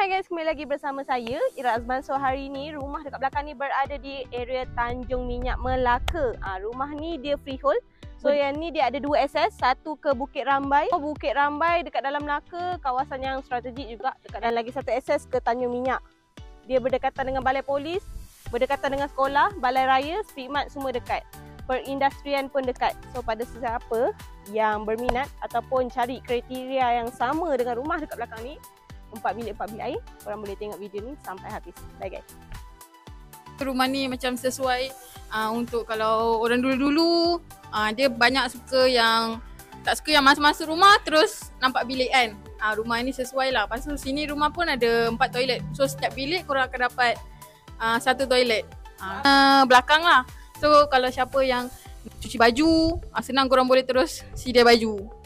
Hai guys, kembali lagi bersama saya Ira Azman. So hari ni rumah dekat belakang ni berada di area Tanjung Minyak Melaka. Rumah ni dia freehold. So yang ni dia ada dua akses, satu ke Bukit Rambai. Bukit Rambai dekat dalam Melaka, kawasan yang strategik juga dekat, dan lagi satu akses ke Tanjung Minyak. Dia berdekatan dengan balai polis, berdekatan dengan sekolah, balai raya, Speedmart semua dekat. Perindustrian pun dekat. So pada sesiapa yang berminat ataupun cari kriteria yang sama dengan rumah dekat belakang ni, 4 bilik air, korang boleh tengok video ni sampai habis. Bye guys. Rumah ni macam sesuai untuk kalau orang dulu-dulu dia banyak suka yang tak suka yang masuk-masuk rumah terus nampak bilik kan. Rumah ni sesuai lah. Lepas tu sini rumah pun ada 4 toilet. So setiap bilik korang akan dapat 1 toilet. Belakang lah. So kalau siapa yang cuci baju, senang korang boleh terus sedia baju.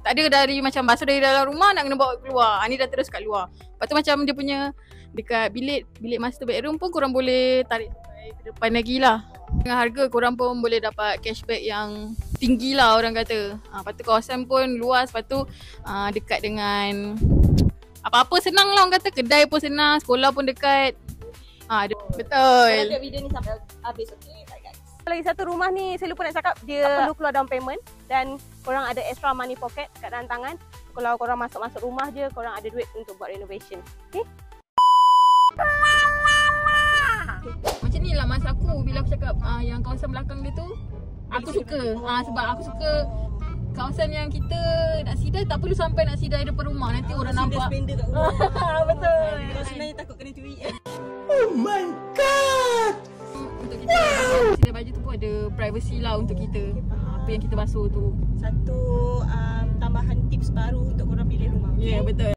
Tak ada dari macam basuh dari dalam rumah nak kena bawa keluar. Ni dah terus kat luar. Lepas tu macam dia punya dekat bilik master bedroom pun korang boleh tarik ke depan lagi lah. Dengan harga korang pun boleh dapat cashback yang tinggi lah orang kata. Lepas tu kawasan pun luas. Lepas tu dekat dengan apa-apa senang lah orang kata. Kedai pun senang, sekolah pun dekat. Betul. Korang tengok video ni sampai habis. Okay. Lagi satu rumah ni saya lupa nak cakap, dia tak perlu keluar down payment dan korang ada extra money pocket kat dalam tangan. Kalau korang masuk rumah je, korang ada duit untuk buat renovation. Okay? Macam ni lah masa aku bila aku cakap yang kawasan belakang dia tu aku suka. Sebab aku suka kawasan yang kita nak sidai tak perlu sampai nak sidai depan rumah. Nanti orang nampak. Spender kat rumah. Betul. Kalau sebenarnya takut kena curi. Oh my god. Untuk kita sidai baju tu pun ada privacy lah untuk kita. Apa yang kita basuh tu. Satu tambahan tips baru untuk korang pilih rumah. Ya, betul.